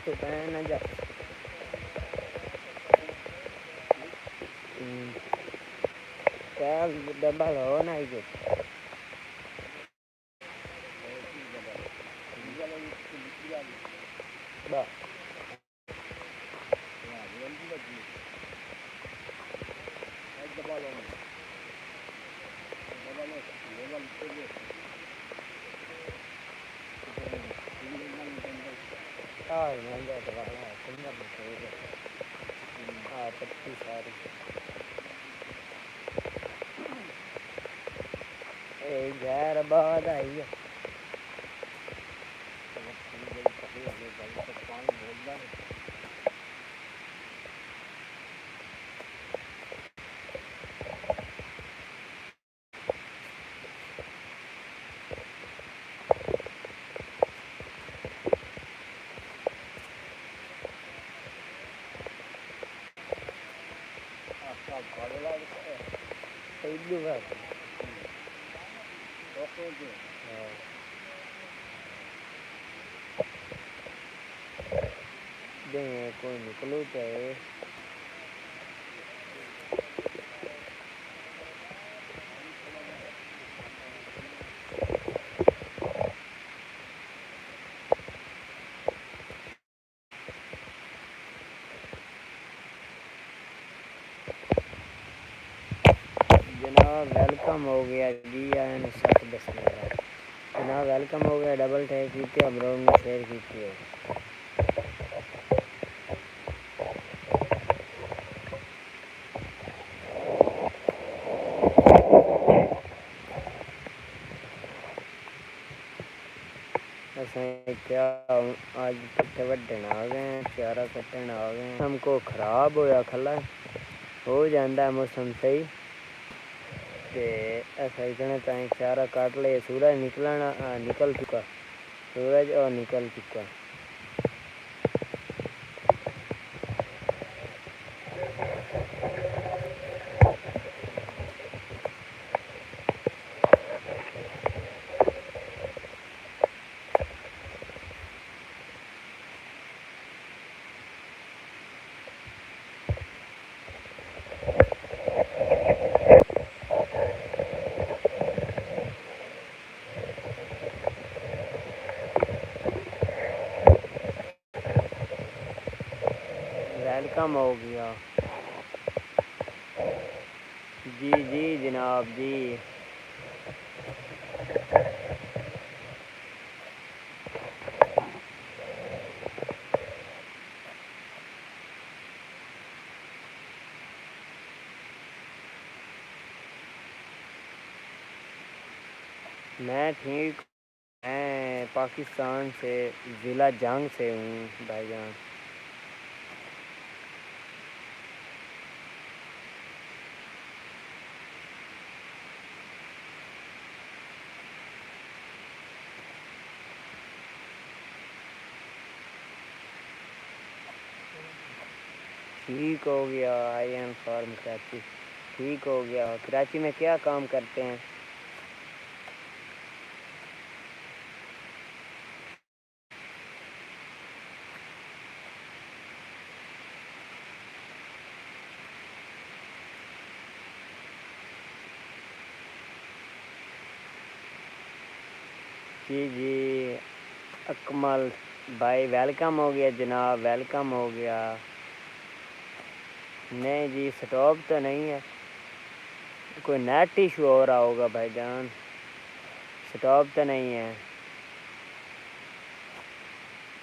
तो ना जा क्या डबल हो ना ये बा हाँ महंगा तो वाला कुंडा में चाहिए हाँ पत्ती सारी एक घर बहुत आई है इल्लू है दे कोई निकलो चाहे जनाब वेलकम हो गया जी एन 7-10 मिनट जनाब वेलकम हो गया डबल टैप कीते अमरोड में शेयर कीती है असें क्या आज पट्टे वड्डन आ गए चारा कट्टन आ गए हमको ख़राब होया खला हो जाता है मौसम सही ते ऐसा इतने ताई चारा काट ले सूरज निकल चुका सूरज और निकल चुका वेलकम हो गया जी जी जनाब जी मैं ठीक मैं पाकिस्तान से ज़िला जंग से हूँ भाईजान ठीक हो गया आई एम फ्रॉम कराची ठीक हो गया कराची में क्या काम करते हैं जी जी अकमल भाई वेलकम हो गया जनाब वेलकम हो गया नहीं जी स्टॉप तो नहीं है कोई नेट इशू हो रहा होगा भाईजान स्टॉप तो नहीं है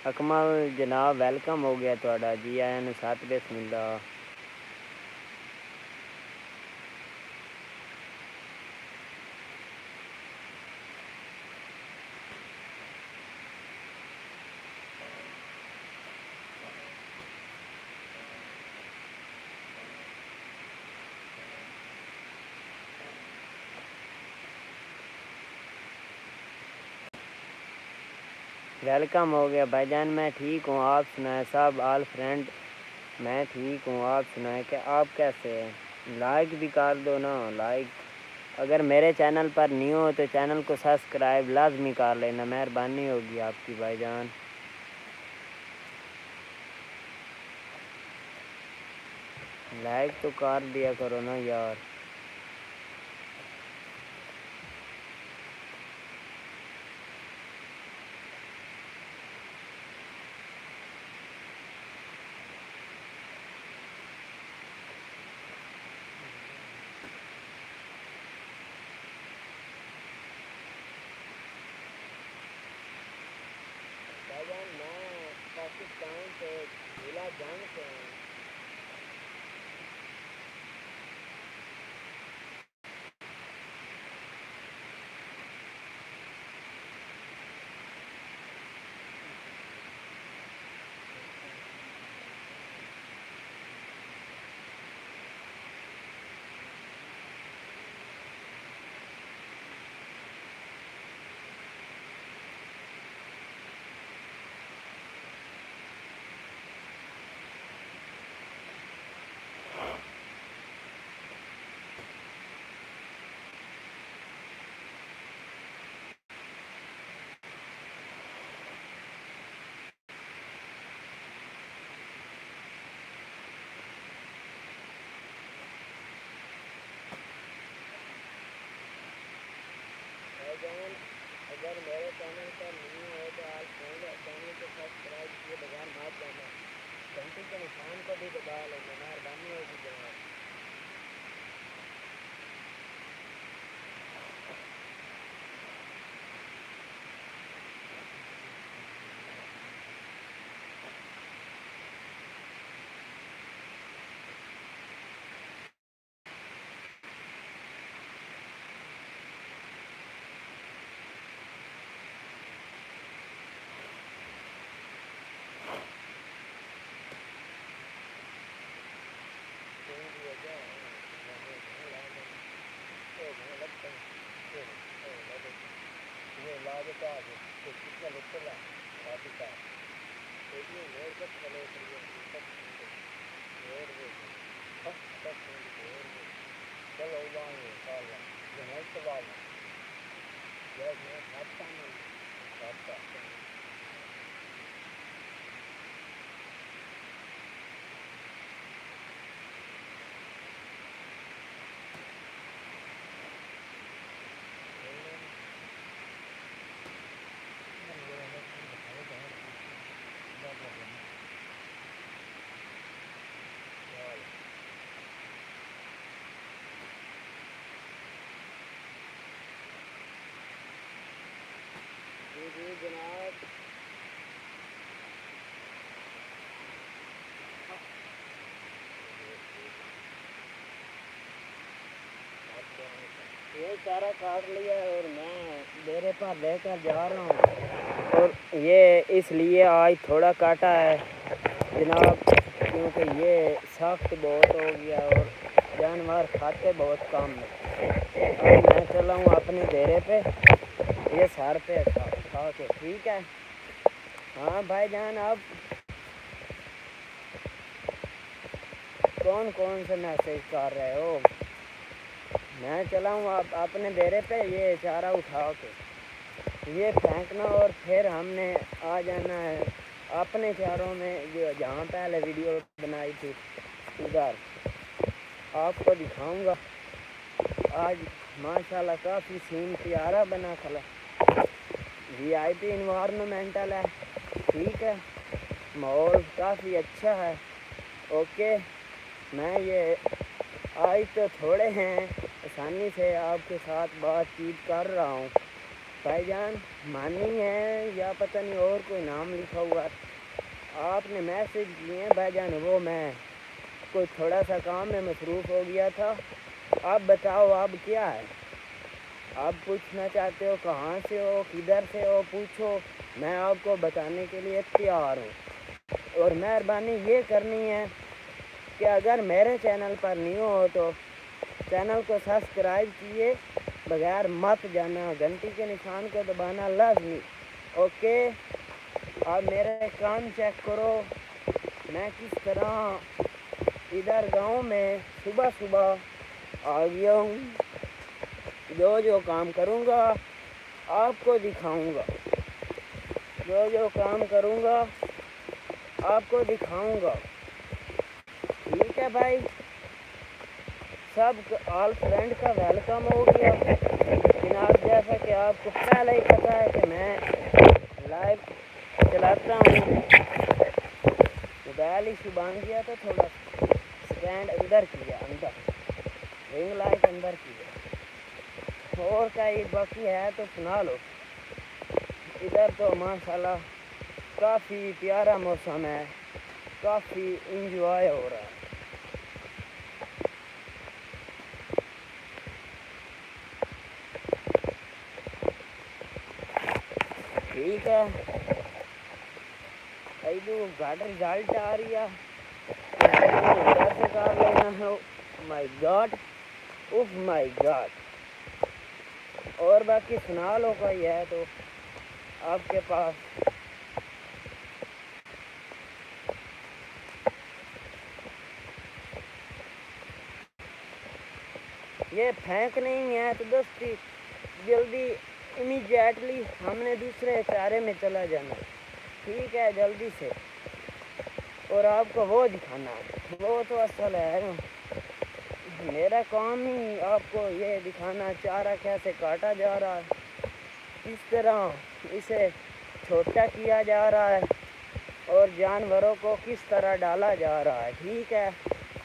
अकमल जनाब वेलकम हो गया थोड़ा जी आया ने 7 बिस्मिल्लाह वेलकम हो गया भाईजान मैं ठीक हूँ आप सुनाएं सब ऑल फ्रेंड मैं ठीक हूँ आप सुनाएं कि आप कैसे हैं लाइक भी कर दो ना लाइक अगर मेरे चैनल पर न्यू हो तो चैनल को सब्सक्राइब लाजमी कर लेना मेहरबानी होगी आपकी भाईजान लाइक तो कर दिया करो ना यार। भाईजान मैं पाकिस्तान से जिला जंग से हूँ। भाईजान अगर मेरे चैनल पर नहीं हो तो आज चैनल को सब्सक्राइब किए बगैर मत जाना। घंटी के निशान को भी दबा लेना, मेहरबानी होगी जनाब। जी जनाब। ये सारा काट लिया और मैं डेरे पर लेकर जा रहा हूँ। और ये इसलिए आज थोड़ा काटा है जनाब, क्योंकि ये सख्त बहुत हो गया और जानवर खाते बहुत कम है। अब मैं चला हूँ अपने डेरे पे, ये सर पे खा के, ठीक है। हाँ भाईजान, अब कौन कौन से मैसेज कर रहे हो? मैं चला हूँ आप अपने डेरे पे, ये चारा उठा के ये फेंकना और फिर हमने आ जाना है अपने चारों में, जो जहाँ पहले वीडियो बनाई थी उधर आपको दिखाऊंगा। आज माशाल्लाह काफ़ी सीन प्यारा बना खला, VIP इन्वायरमेंटल है, ठीक है, माहौल काफ़ी अच्छा है। ओके, मैं ये आज तो थोड़े हैं आसानी से आपके साथ बातचीत कर रहा हूँ। भाईजान मानी है या पता नहीं और कोई नाम लिखा हुआ आपने मैसेज किए भाईजान, वो मैं कोई थोड़ा सा काम में मसरूफ़ हो गया था। आप बताओ अब क्या है? आप पूछना चाहते हो कहाँ से हो, किधर से हो, पूछो, मैं आपको बताने के लिए तैयार हूँ। और मेहरबानी ये करनी है कि अगर मेरे चैनल पर न्यू हो तो चैनल को सब्सक्राइब किए बगैर मत जाना, घंटी के निशान को दबाना लाजमी। ओके, अब मेरे काम चेक करो, मैं किस तरह इधर गांव में सुबह सुबह आ गया हूँ। जो काम करूँगा आपको दिखाऊँगा, जो काम करूँगा आपको दिखाऊँगा, ठीक है भाई। सब ऑल फ्रेंड का वेलकम हो गया। जनाब जैसा कि आपको पहले ही पता है कि मैं लाइव चलाता हूँ। मोबाइल ही शुबान किया तो थोड़ा स्टैंड अंदर किया, अंदर रिंग लाइट अंदर किया। और कहीं बाकी है तो सुना लो। इधर तो माशाल्लाह काफ़ी प्यारा मौसम है, काफ़ी इंजॉय हो रहा है। ठीक है, ऐदू घट रिजल्ट आ रही है, इधर से कर लेना है। माय गॉड, उफ माय गॉड। और बाकी सुना लो कोई है तो आपके पास। ये फेंक नहीं है तो दोस्ती जल्दी इमीडिएटली हमने दूसरे चारे में चला जाना। ठीक है, जल्दी से। और आपको वो दिखाना है, वो तो असल है ना। मेरा काम ही आपको ये दिखाना, चारा कैसे काटा जा रहा है, किस तरह इसे छोटा किया जा रहा है और जानवरों को किस तरह डाला जा रहा है। ठीक है,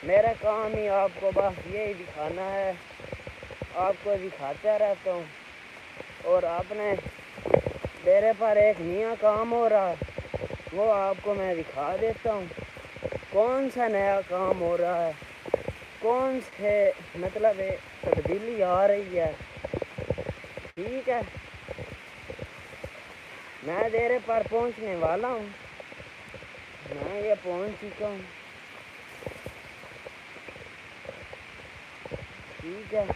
मेरा काम ही आपको बस यही दिखाना है। आपको दिखाता रहता हूँ। और आपने मेरे पर एक नया काम हो रहा है, वो आपको मैं दिखा देता हूँ। कौन सा नया काम हो रहा है, कौन से मतलब तब्दीली आ रही है। ठीक है, मैं देर पर पहुंचने वाला हूँ। मैं ये पहुंच चुका हूँ। ठीक है,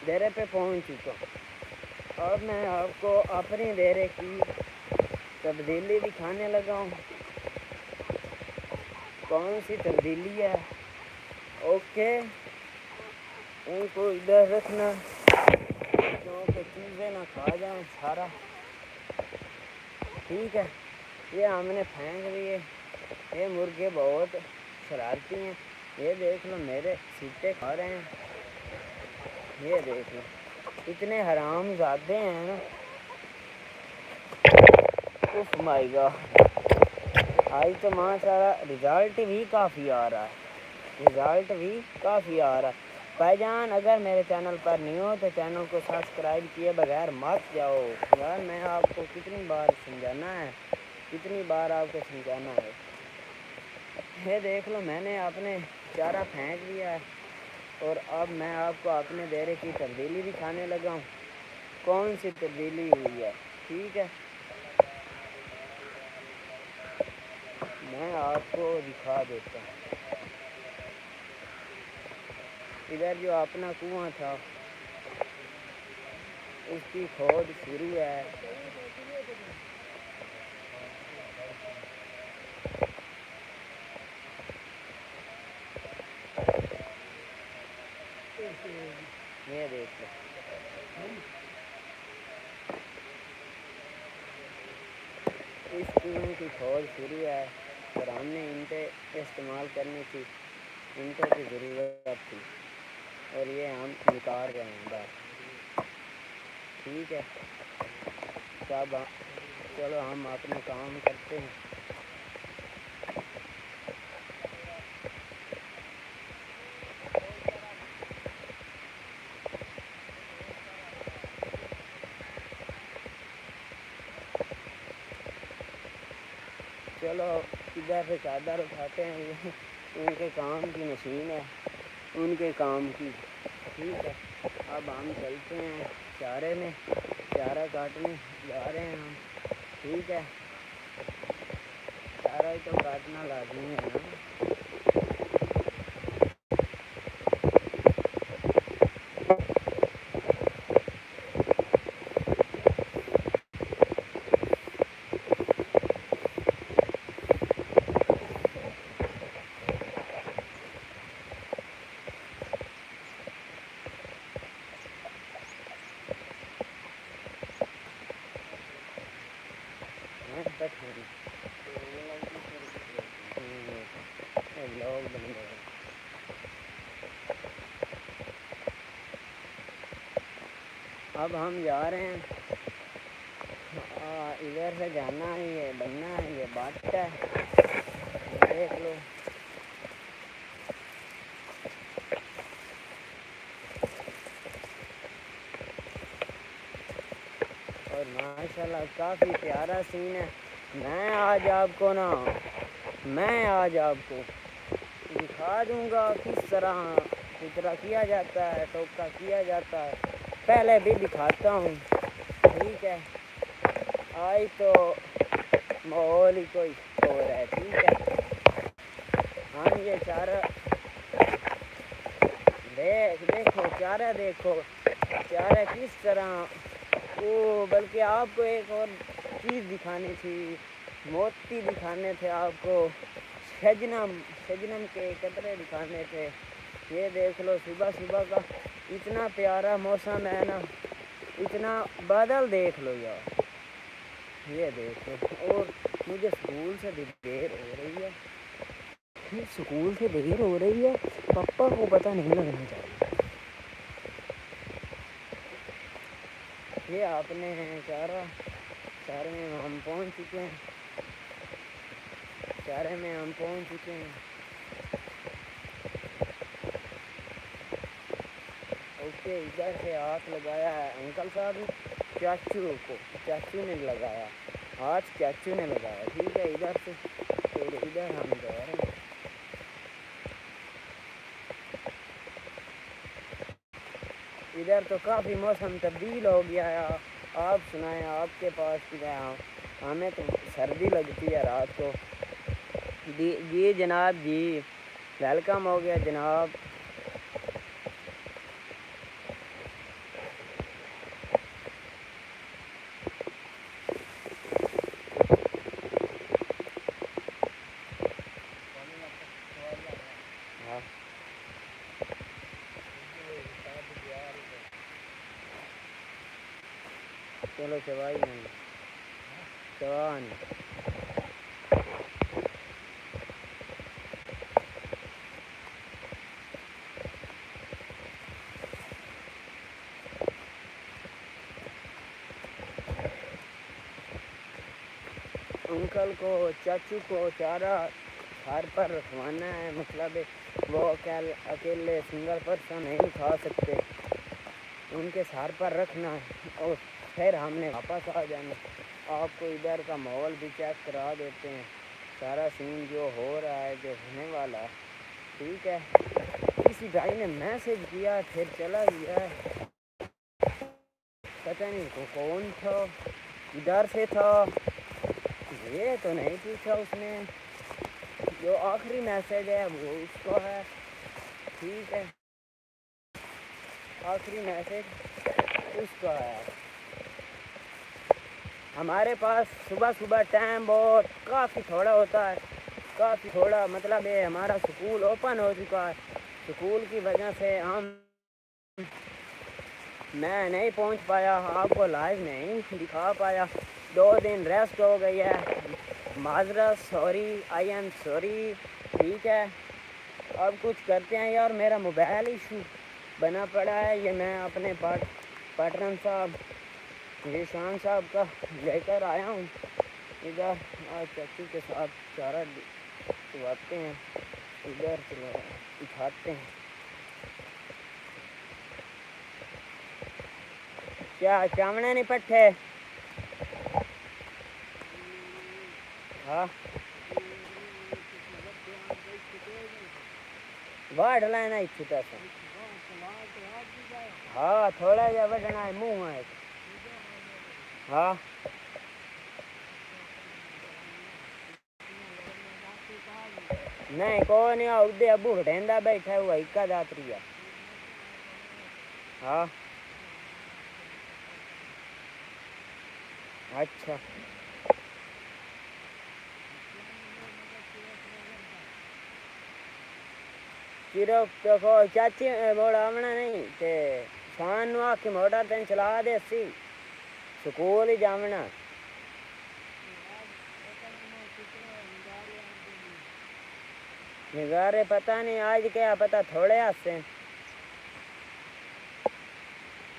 डेरे पे पहुंच चुका हूँ। अब मैं आपको अपनी डेरे की तब्दीली दिखाने लगा हूँ। कौन सी तब्दीली है। ओके, इनको इधर रखना क्योंकि चूजे ना खा जाए सारा। ठीक है, ये हमने फेंक दिए। ये मुर्गे बहुत शरारती हैं। ये देख लो मेरे सीटे खा रहे हैं। ये देख लो, इतने हराम ज़ादे हैं ना। उफ माय गॉड, आज तो माशाल्लाह रिज़ल्ट भी काफ़ी आ रहा है। रिज़ल्ट भी काफ़ी आ रहा है। भाईजान अगर मेरे चैनल पर नहीं हो तो चैनल को सब्सक्राइब किए बगैर मत जाओ। यार मैं आपको कितनी बार समझाना है, कितनी बार आपको समझाना है। ये देख लो, मैंने अपने चारा फेंक दिया है और अब मैं आपको अपने डेरे की तब्दीली दिखाने लगा हूँ। कौन सी तब्दीली हुई है। ठीक है, मैं आपको दिखा देता हूँ। इधर जो अपना कुआं था उसकी खोद शुरू है। ये देख लो, इस कुएं की खोद शुरू है और हमने ईंटें इस्तेमाल करनी थी, ईंटों की ज़रूरत थी और ये हम निकाल रहे हैं बस। ठीक है, सब चलो हम अपना काम करते हैं। चलो इधर से चादर उठाते हैं। ये उनके काम की मशीन है, उनके काम की। ठीक है, अब हम चलते हैं चारे में, चारा काटने जा रहे हैं हम। ठीक है, चारा ही तो काटना लाजमी है ना। ब्लॉग बन गए। अब हम जा रहे हैं, इधर से जाना है, ये बनना है, ये बात है, देख लो। और माशाल्लाह काफ़ी प्यारा सीन है। मैं आज आपको दिखा दूंगा किस तरह फितरा किया जाता है, टोका किया जाता है, पहले भी दिखाता हूँ। ठीक है, आज तो माहौल ही कोई और है। ठीक है, हम ये चारा देखो, चारा किस तरह, वो बल्कि आपको एक और चीज़ दिखानी थी, मोती दिखाने थे आपको, शबनम के कतरे दिखाने थे। ये देख लो, सुबह सुबह का इतना प्यारा मौसम है ना, इतना बादल देख लो यार, ये देखो। और मुझे स्कूल से देर हो रही है, पापा को पता नहीं लगना चाहिए। ये आपने चारे में हम पहुंच चुके हैं। ओके, इधर से हाथ लगाया है अंकल साहब, चाचू ने लगाया हाथ, चाचू ने लगाया। ठीक है, इधर से फिर इधर हम जा रहे हैं। इधर तो काफ़ी मौसम तब्दील हो गया है। आप सुनाएं, आपके पास क्या है? हमें तो सर्दी लगती है रात को। जी जनाब जी, वेलकम हो गया जनाब। हाँ, चलो चवान अंकल को, चाचू को चारा घर पर रखवाना है, मतलब वो अकेले सिंगल पर्सन नहीं खा सकते, उनके सर पर रखना है और फिर हमने वापस आ जाना। आपको इधर का माहौल भी चेक करा देते हैं, सारा सीन जो हो रहा है, जो होने वाला है। ठीक है, किसी भाई ने मैसेज किया फिर चला गया, पता नहीं को कौन था, इधर से था, ये तो नहीं पूछा उसने। जो आखिरी मैसेज है वो उसका है। ठीक है, आखिरी मैसेज उसका है। हमारे पास सुबह सुबह टाइम बहुत काफ़ी थोड़ा होता है, काफ़ी थोड़ा, मतलब ये हमारा स्कूल ओपन हो चुका है। स्कूल की वजह से मैं नहीं पहुंच पाया, आपको लाइव नहीं दिखा पाया। 2 दिन रेस्ट हो गई है, माजरत, सॉरी, आई एम सॉरी। ठीक है, अब कुछ करते हैं यार, मेरा मोबाइल इशू बना पड़ा है, ये मैं अपने पार्टनर साहब निशान साहब का लेकर आया हूँ इधर। आज चाचू के साथ चारा चुवाते हैं, इधर चलो उठाते हैं। क्या चावने नहीं पट्टे? हाँ, वाड़ लेना ही छोटा सा। हाँ, थोड़ा जा बढ़ना है, मुँह है। हाँ, नहीं को नहीं, उदे अबू हटेंदा बैठा हुआ इक्का दातरी है। हाँ, अच्छा, सिर्फ देखो चाची मोड़ा आमना नहीं ते शान नु आखी मोटा तेन चला दे सी स्कूल ही जामना। निगारे पता नहीं आज क्या पता, थोड़े हासे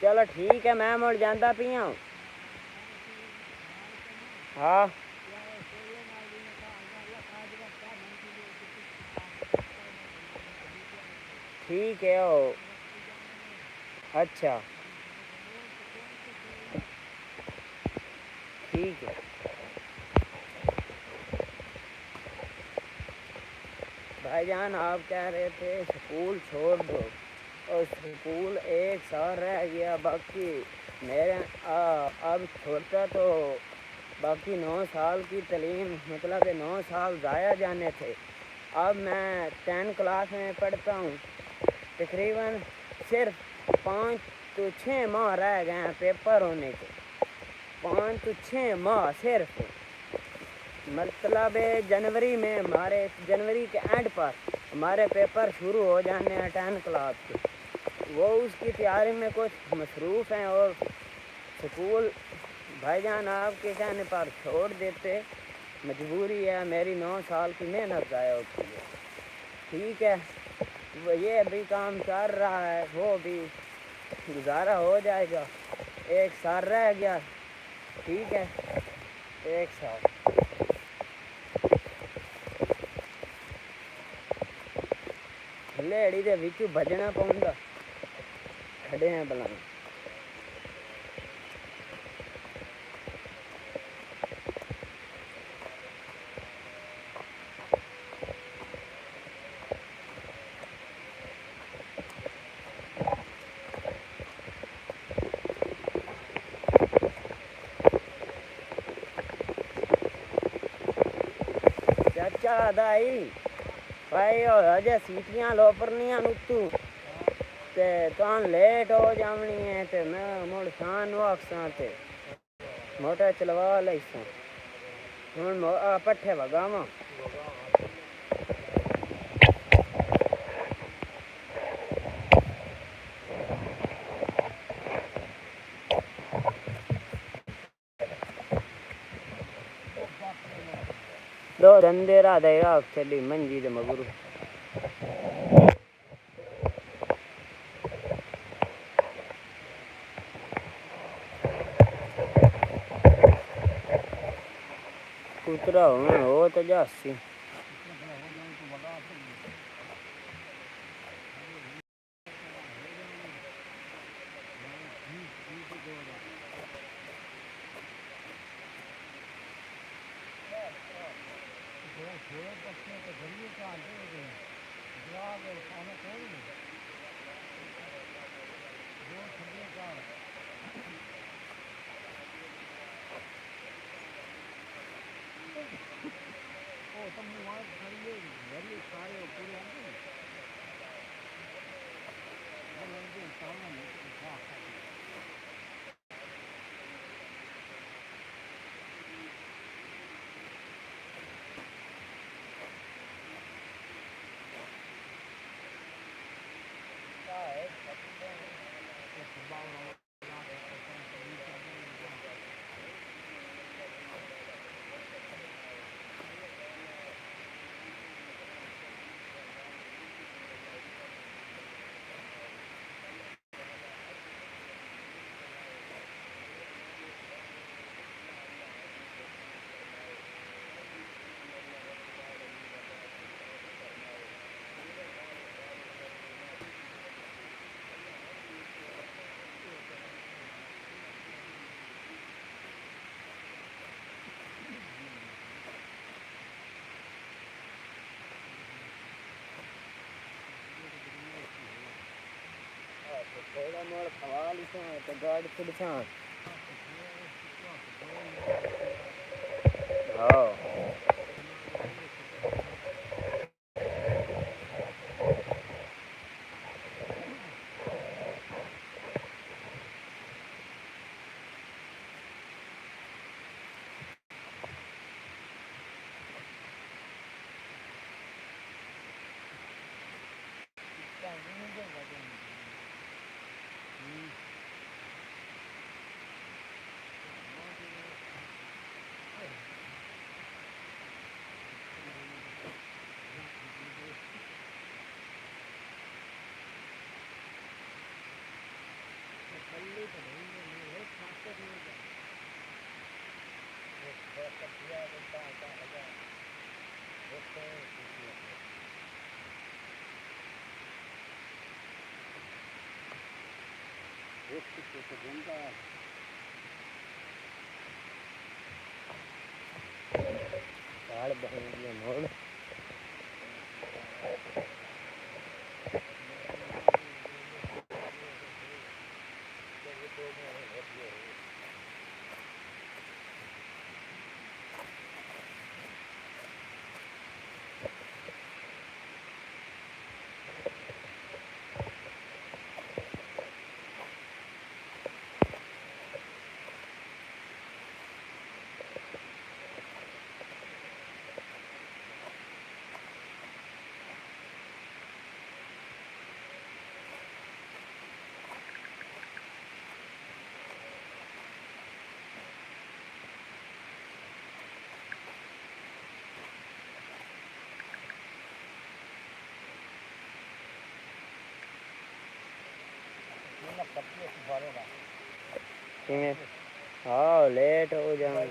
चलो ठीक है, मैं मुड़ जाता पिया। हाँ ठीक है। ओ अच्छा ठीक है। भाईजान आप कह रहे थे स्कूल छोड़ दो, और स्कूल एक साल रह गया बाकी। मेरे अब छोड़ता तो बाकी 9 साल की तालीम, मतलब 9 साल ज़ाया जाने थे। अब मैं 10 क्लास में पढ़ता हूँ, तकरीबन सिर्फ 5 तो 6 माह रह गए हैं पेपर होने के। 5 तो 6 माह सिर्फ, मतलब जनवरी में, हमारे जनवरी के एंड पर हमारे पेपर शुरू हो जाने हैं 10 क्लास के। वो उसकी तैयारी में कुछ मसरूफ़ हैं, और स्कूल भाईजान आपके कहने पर छोड़ देते, मजबूरी है, मेरी 9 साल की मेहनत ज़ाया होती है। ठीक है, ये अभी काम चल रहा है, वो भी गुजारा हो जाएगा। 1 साल रह गया, ठीक है, 1 साल। लेड़ी दे विच बजना पौंदा, खड़े हैं भला। चाचा दाई भाई अजे सीटियां लोपरनियां नुतू ते तुम लेट हो जावनी है, ते मैं मुड़ शान वाकसा ते मोटर चलवा लईसा। हुण पट्ठे वगावां। दो धंधे रा दे राख चली मंजी दे मगरू। कुतरा हो तो जासी। थोड़ा मोड़ खवा लिसा तो गाड़ छुड़छा। हाँ झाड़ बन गया मोड़ हाँ लेट हो जाए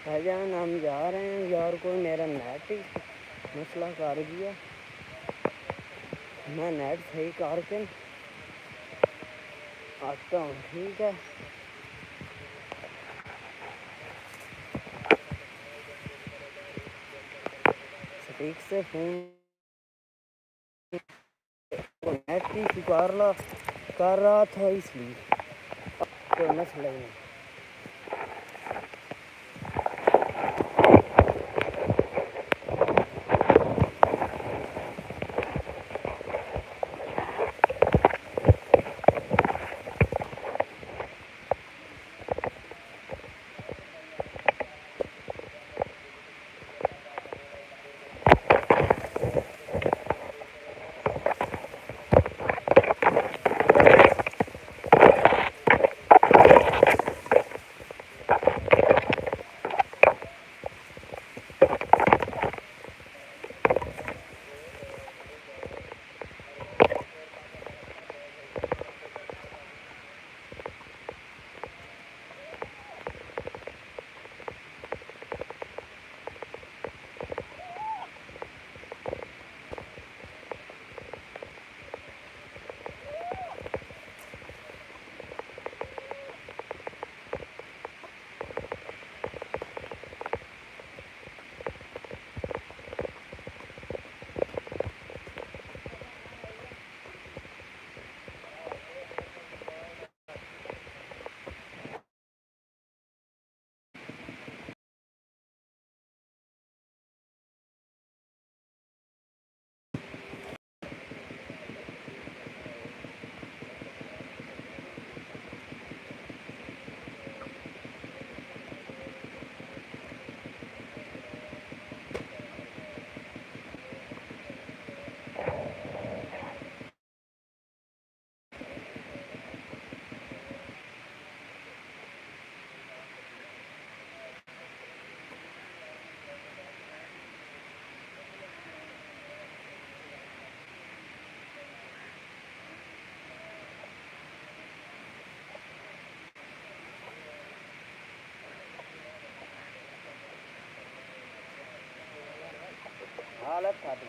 भाईजान हम जा रहे हैं यार कोई मेरा नेट ही मसला कर दिया मैं नेट सही करके आता हूँ ठीक है सटीक से फोन नेट ही स्वीकार कर रहा था इसलिए तो मसला ही नहीं हालत था तो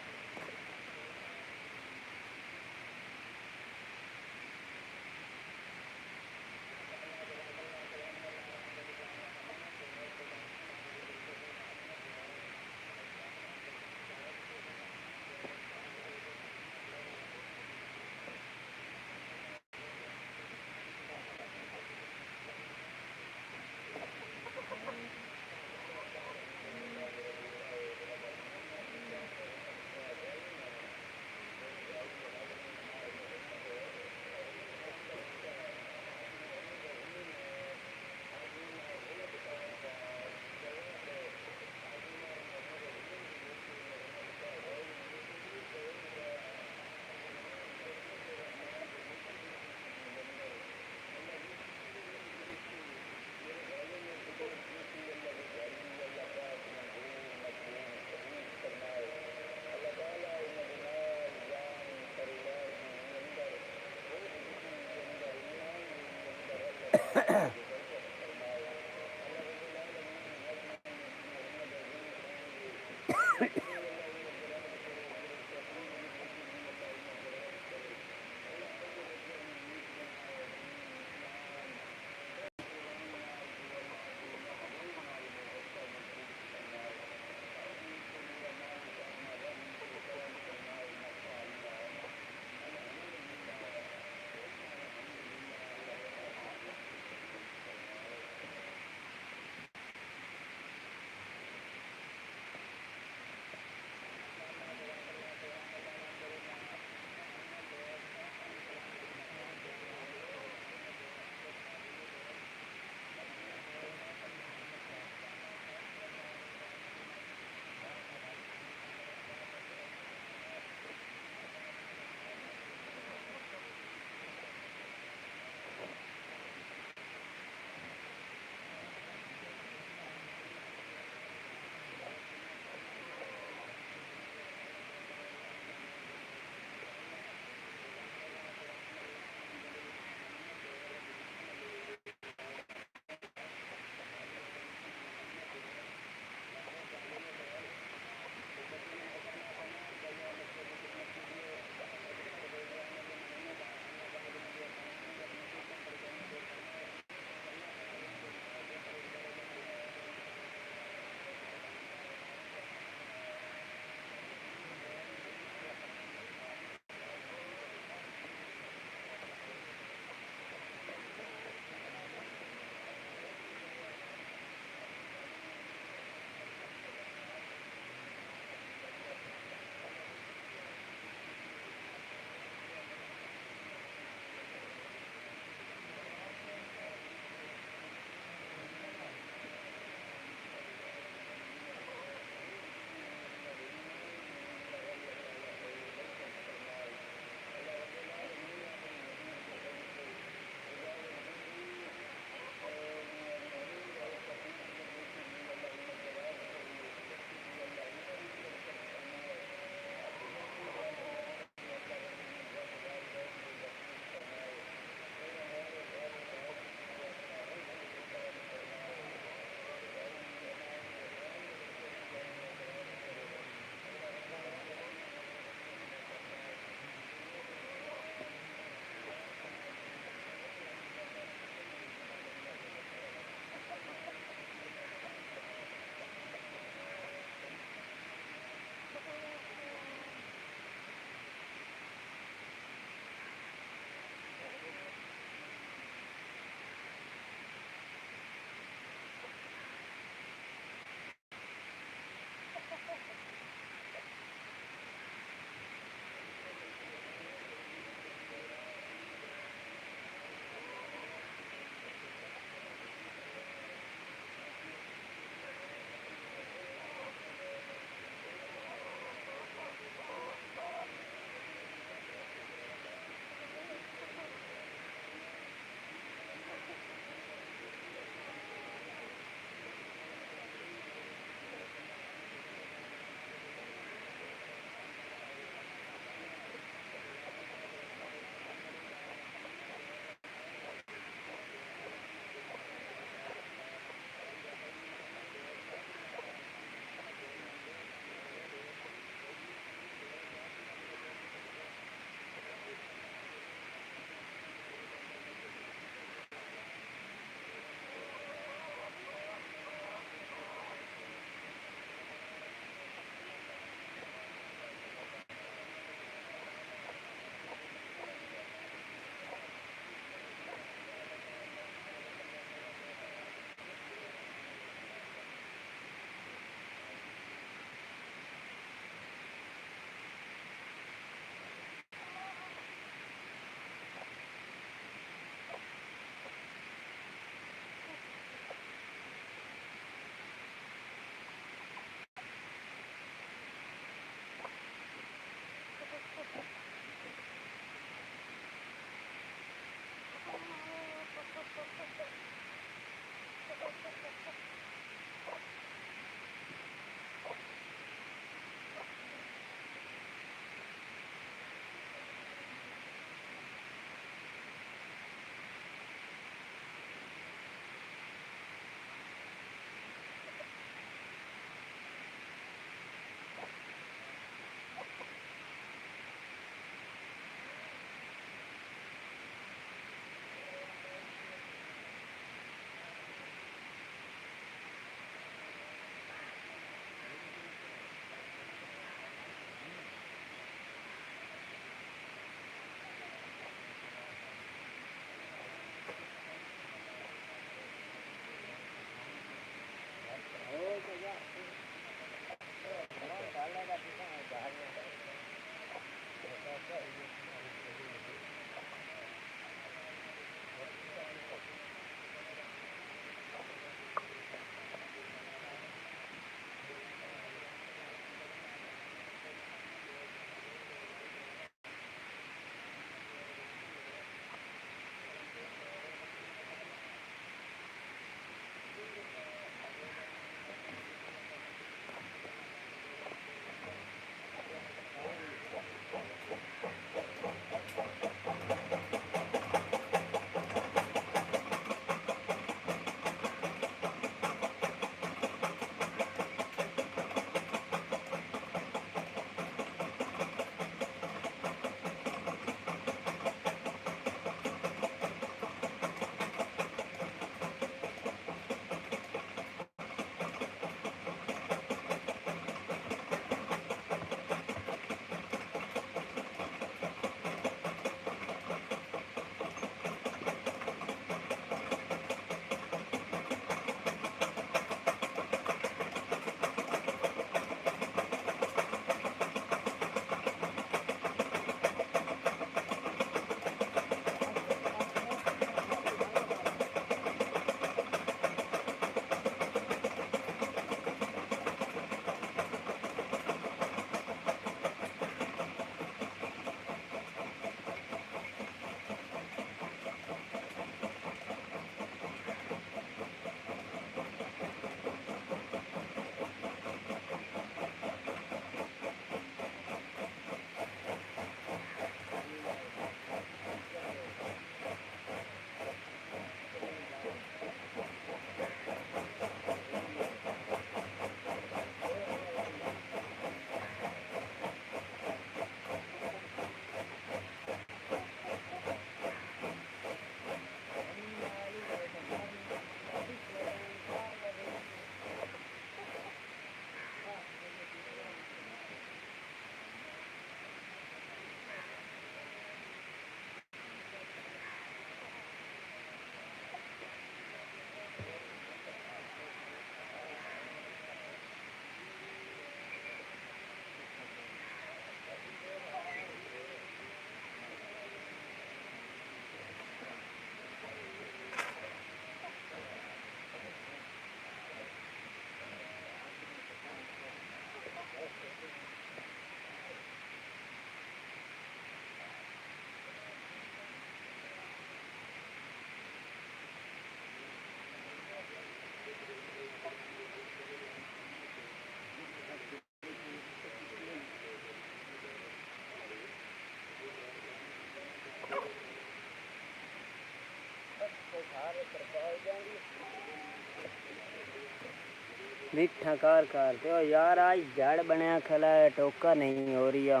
मिठा कार करते हो यार, आज जड़ बनया खला है, टोका नहीं हो रही है।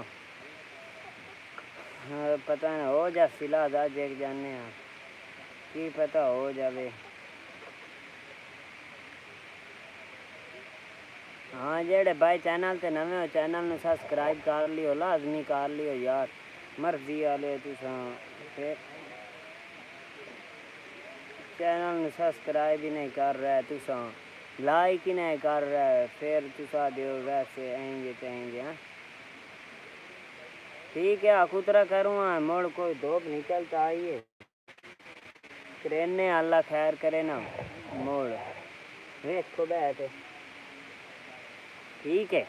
हाँ, पता ना हो जा सिला दा जेक जाने हाँ की पता हो जावे। हाँ जेड़े भाई चैनल ते नवे हो चैनल ਨੂੰ सब्सक्राइब कर लियो, लाजमी कर लियो यार, मर्जी वाले तुसा फिर चैनल ਨੂੰ सब्सक्राइब ही नहीं कर रहा है, तुसा लाइक ही नहीं कर रहा है, फिर तुसा दियो वैसे आएंगे चाहेंगे। हाँ ठीक है, अकुतरा करूँगा मोड़ कोई धूप निकलता आइए ट्रेन अल्लाह खैर करे ना मोड़ देखो बैठ ठीक है।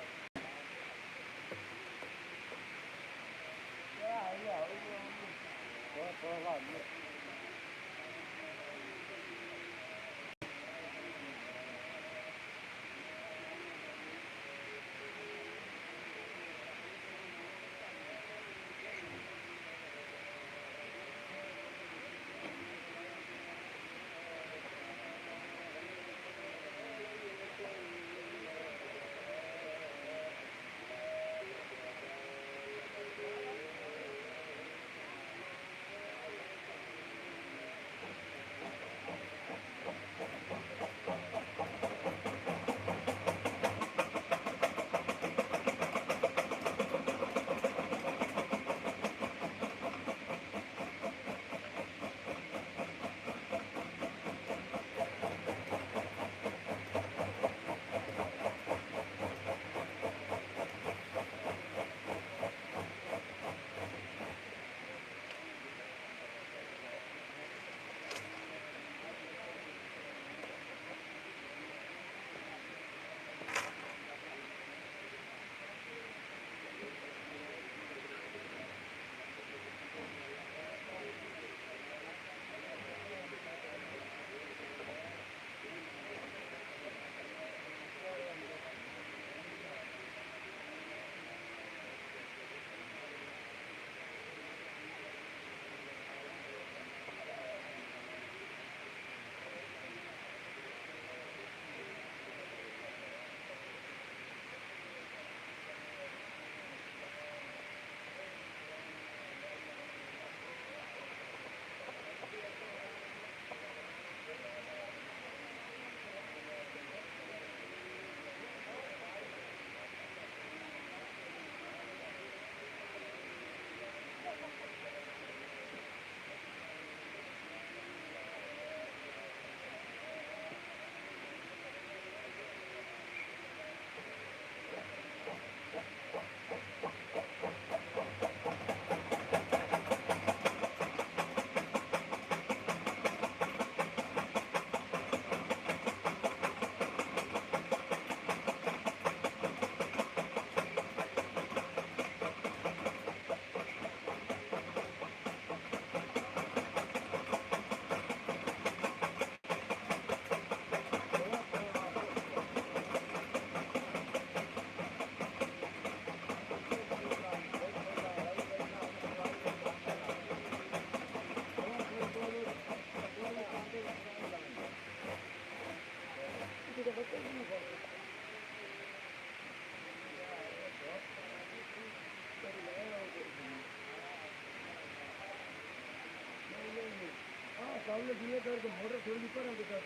सामने दिए कर तो मोटर थोड़ी ऊपर आके कर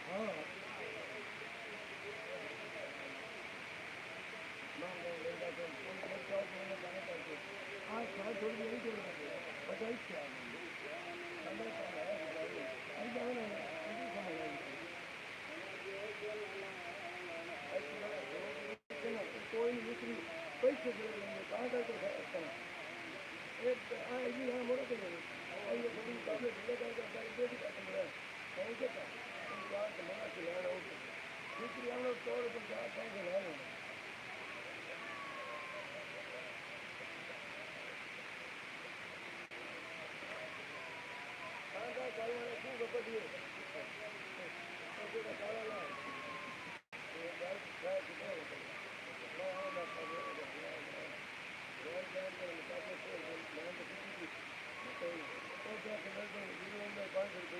हाँ हाँ हाँ थोड़ी यही छोड़ देते बताइए क्या कोई दूसरी कोई क्षेत्र कहाँ का यहाँ मोड़ा के ये थोड़ी काफी ढीले करके हमारे दे दी करते हैं कहीं के का बात मना खिलाना हो दूसरी हम लोग तौर पर जा कहीं खिलाना कहाँ का काला ना क्यों बता दिए का काला ना ये बात क्या कितना होता है मैं आया ना कर रहा हूँ जान के मुकाबले से मैं तो किसी की तो क्या कर रहे हैं 5 रुपए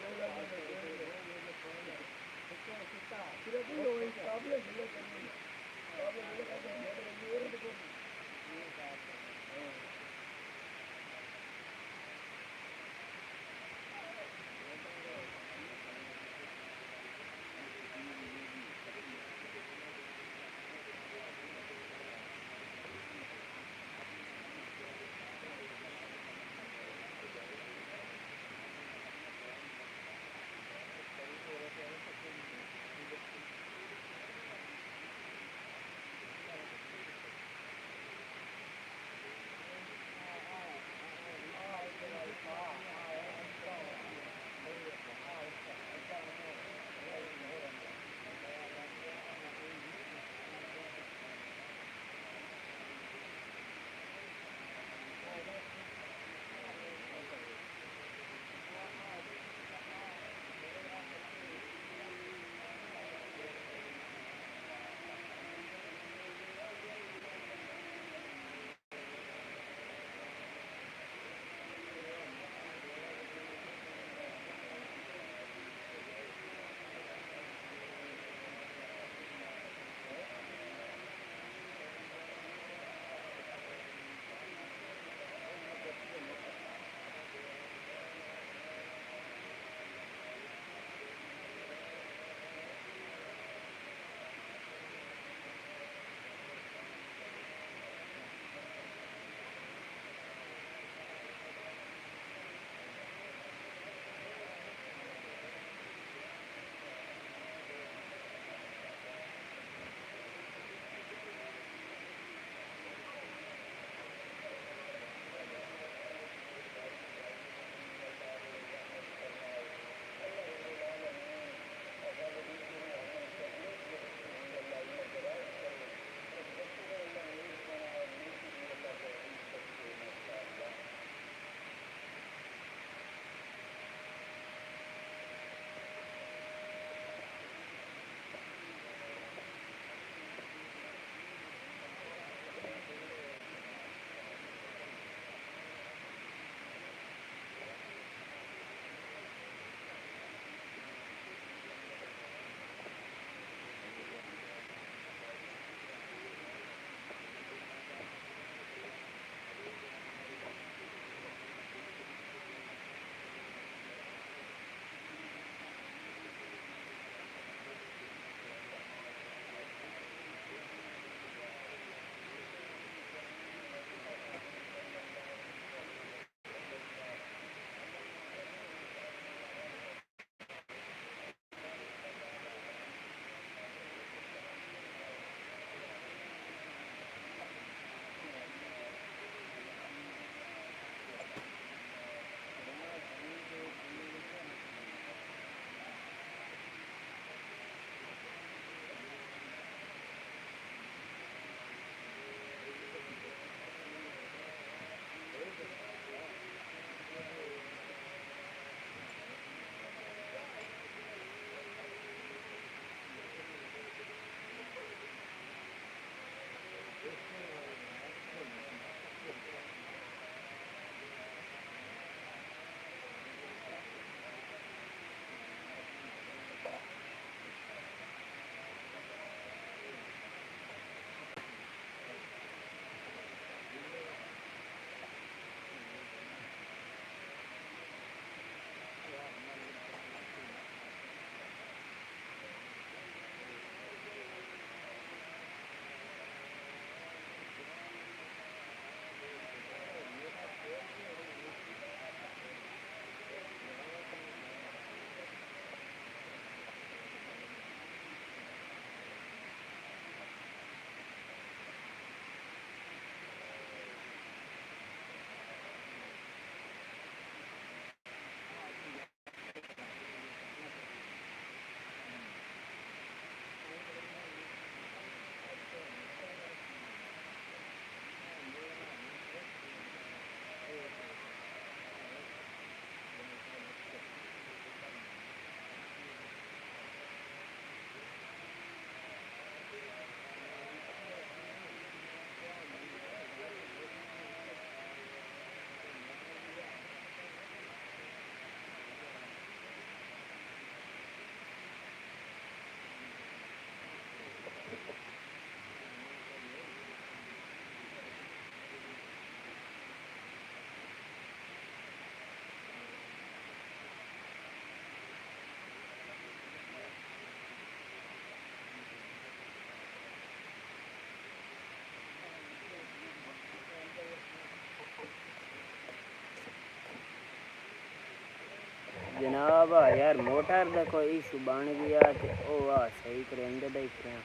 जनाब यार मोटर दा कोई इशू बन गया ते ओह सही करेंदे देख रहे हैं।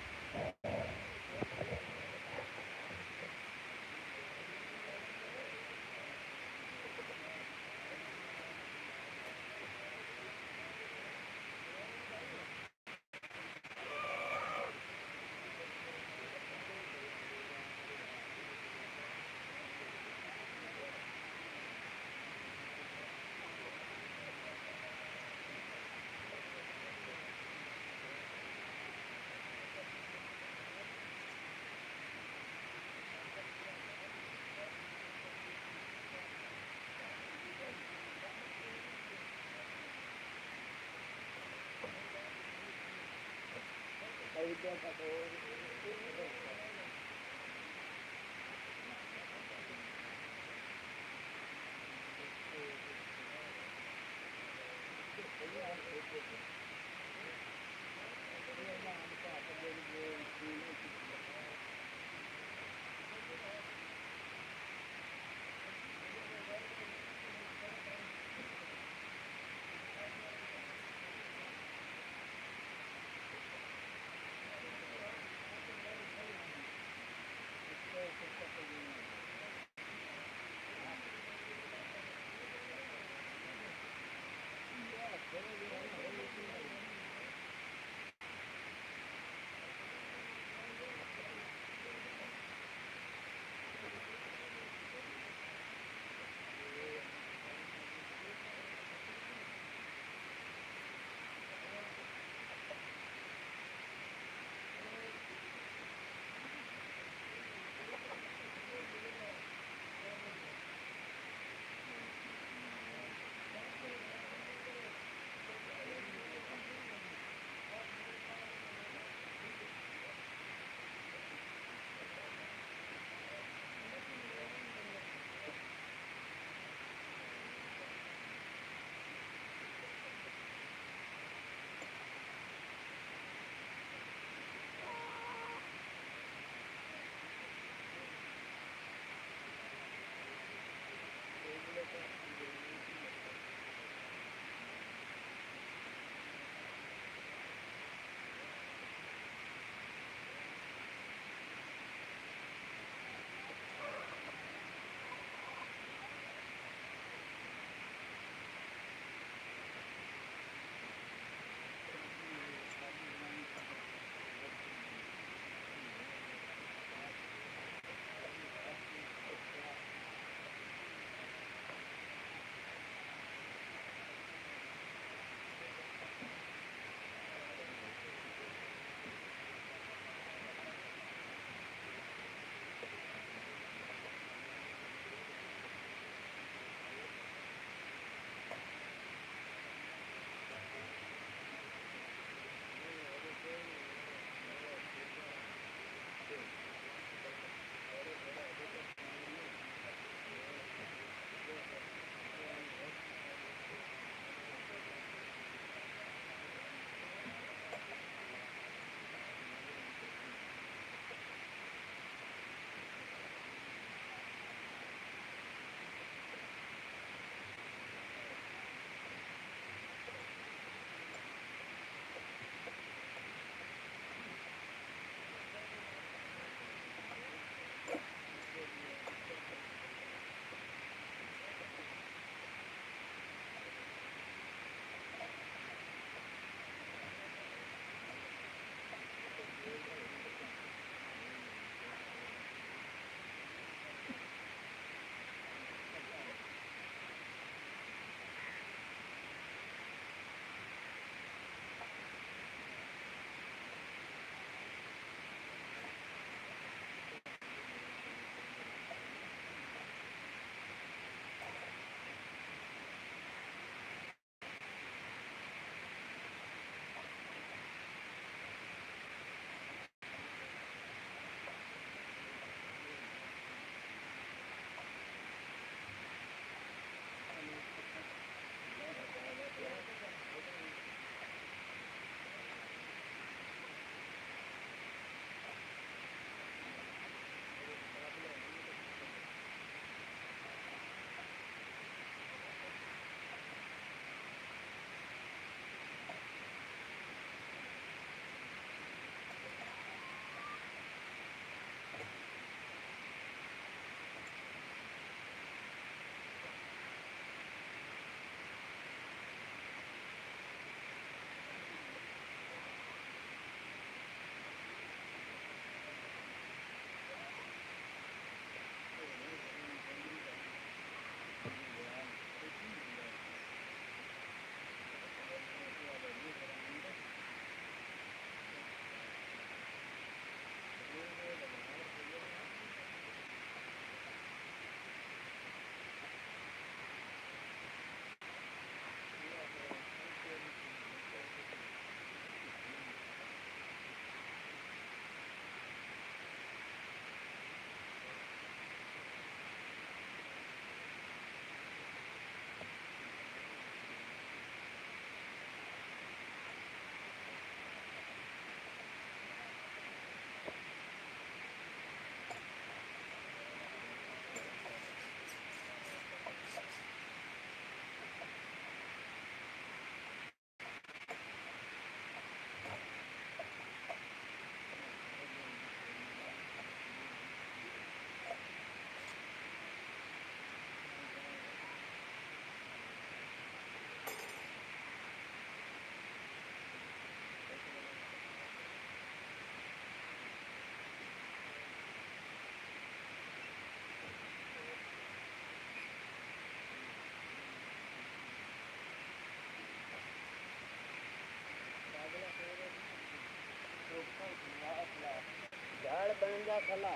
बन जा खला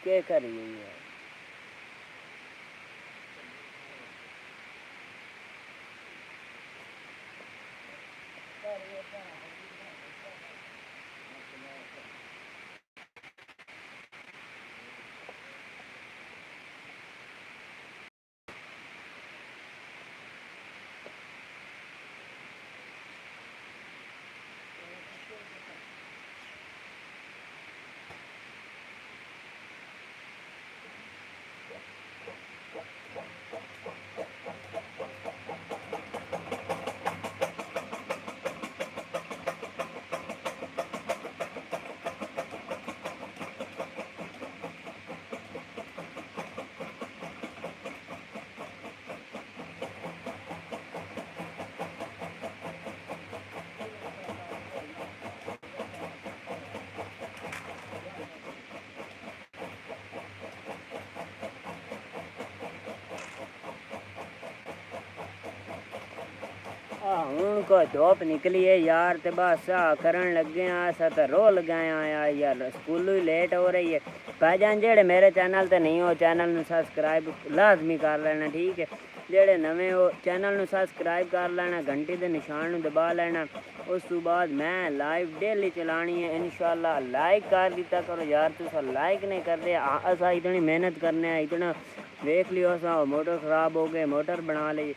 के करिए यार हूँ को धोप निकली है यार ते बस करन लगे हैं असा तो रोल गए आया यार स्कूल ही लेट हो रही है भाईजान जेड़े मेरे चैनल ते नहीं हो चैनल में सब्सक्राइब लाजमी कर लेना ठीक है जेड़े नवे हो चैनल में सब्सक्राइब कर लेना घंटी के निशान में दबा लेना उस तो बाद मैं लाइव डेली चलानी है इंशाल्लाह लाइक कर दिता करो यार तुम लाइक नहीं कर दे असा इतनी मेहनत करने इतना देख लियो असा मोटर ख़राब हो गए मोटर बना ली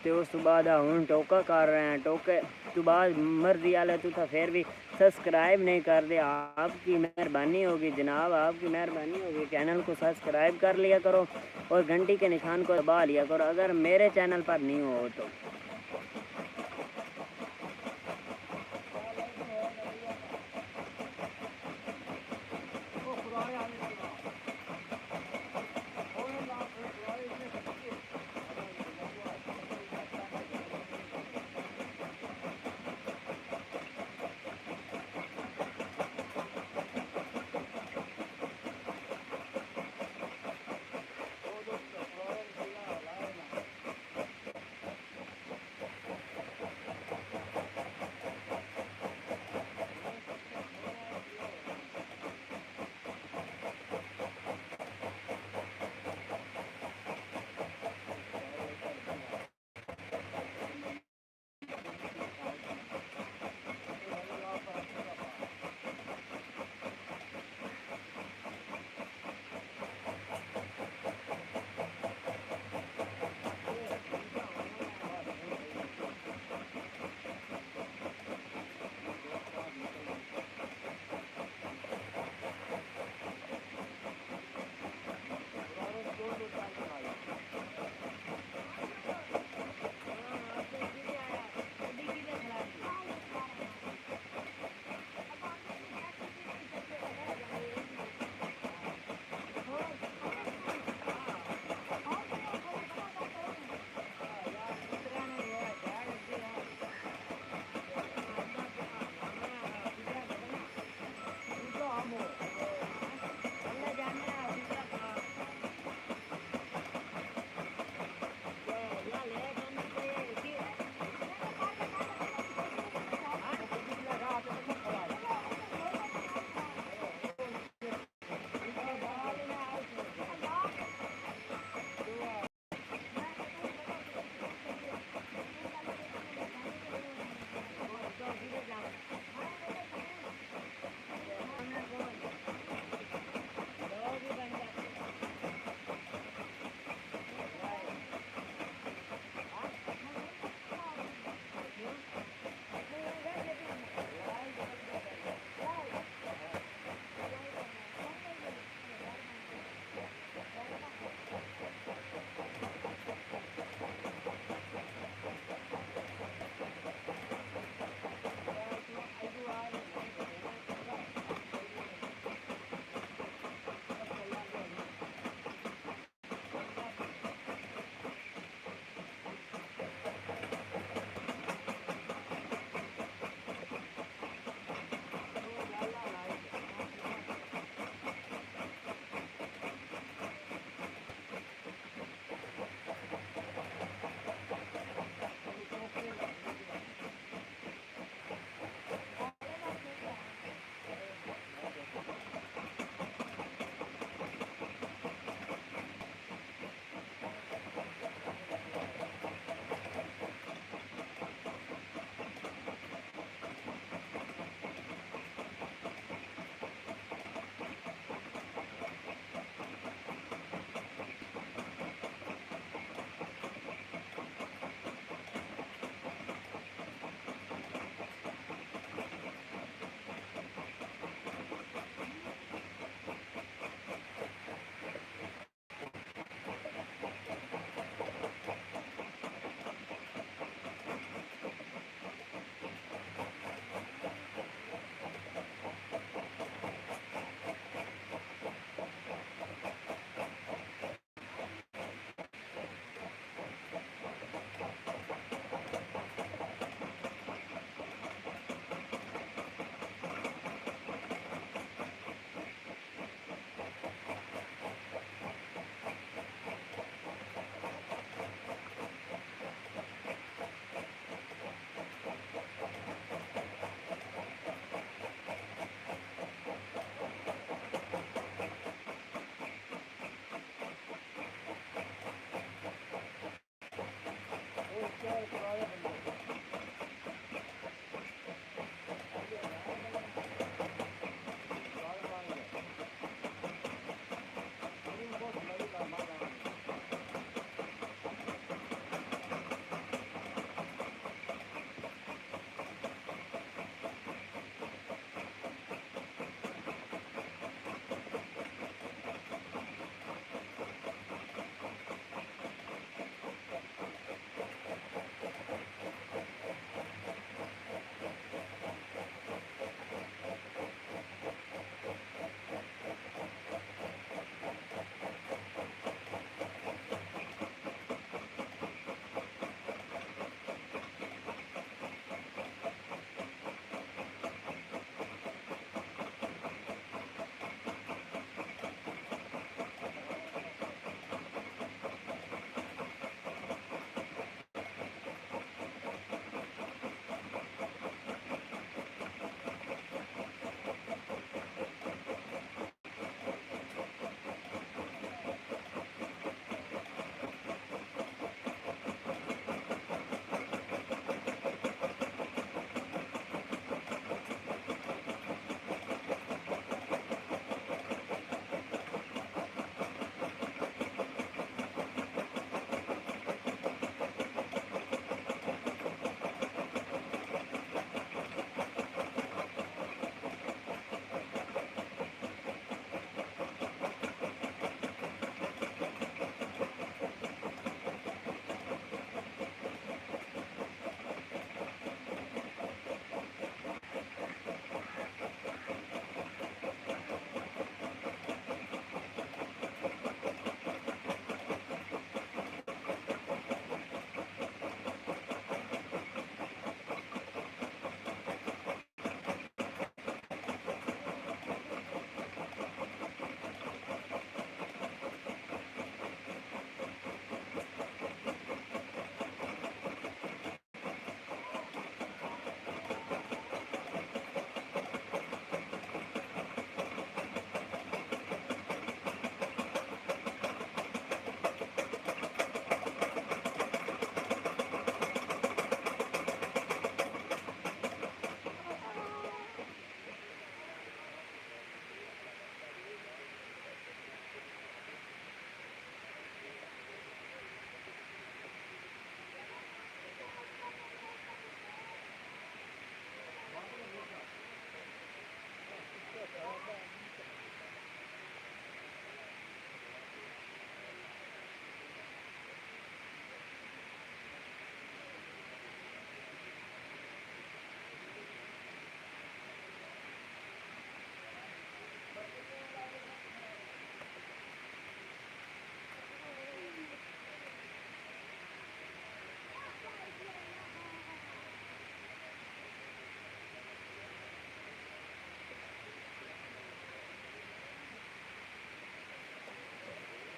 तो उस तो बाद हूँ टोका कर रहे हैं टोके तो बाद मर्जी वाले तू था फिर भी सब्सक्राइब नहीं कर दे आपकी मेहरबानी होगी जनाब आपकी मेहरबानी होगी चैनल को सब्सक्राइब कर लिया करो और घंटी के निशान को दबा लिया करो अगर मेरे चैनल पर नहीं हो तो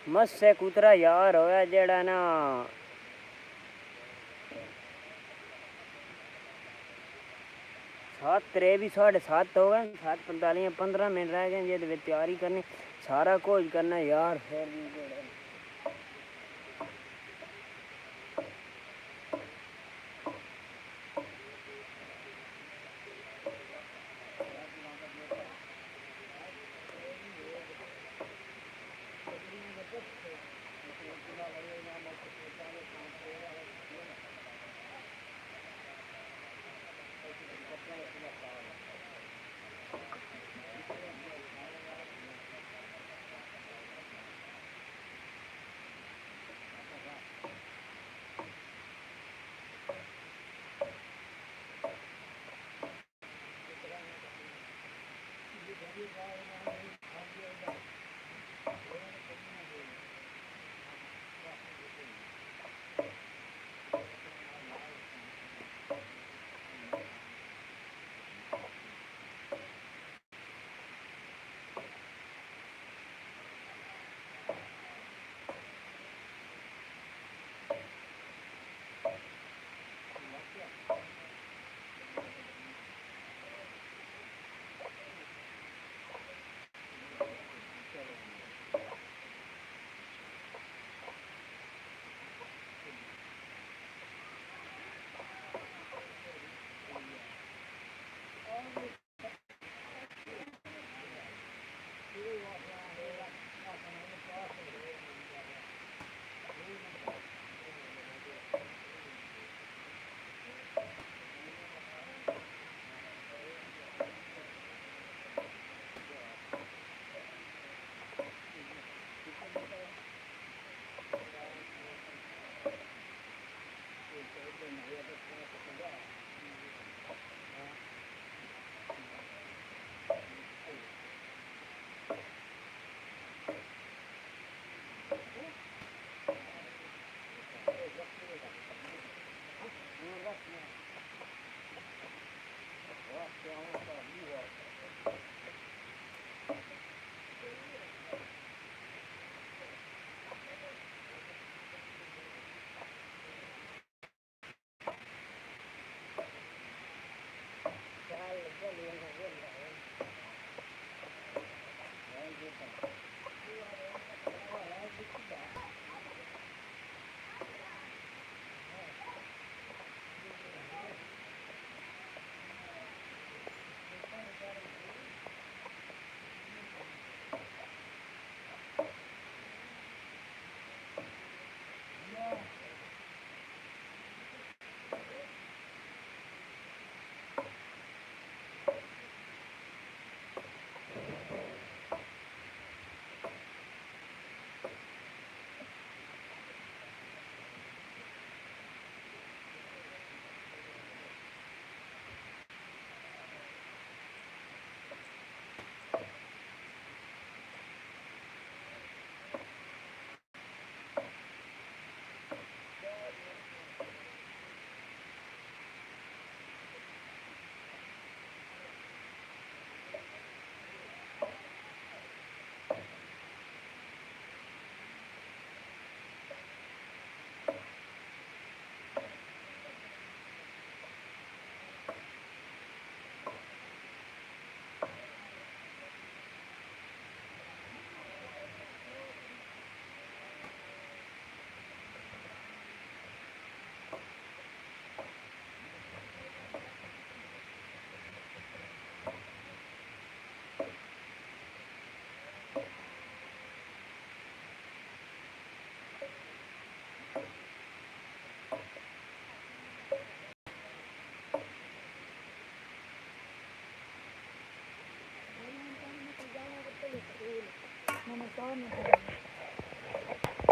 मस्त से कुतरा यार होया जेड़ा ना 7:03 हो गए 7:45 15 मिनट रह गए ये तैयारी करनी सारा कुछ करना यार फिर भी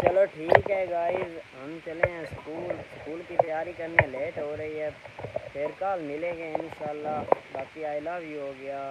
चलो ठीक है गाइस, हम चले हैं स्कूल। स्कूल की तैयारी करने लेट हो रही है, फिर कल मिलेंगे इंशाल्लाह। बाकी आई लव यू हो गया।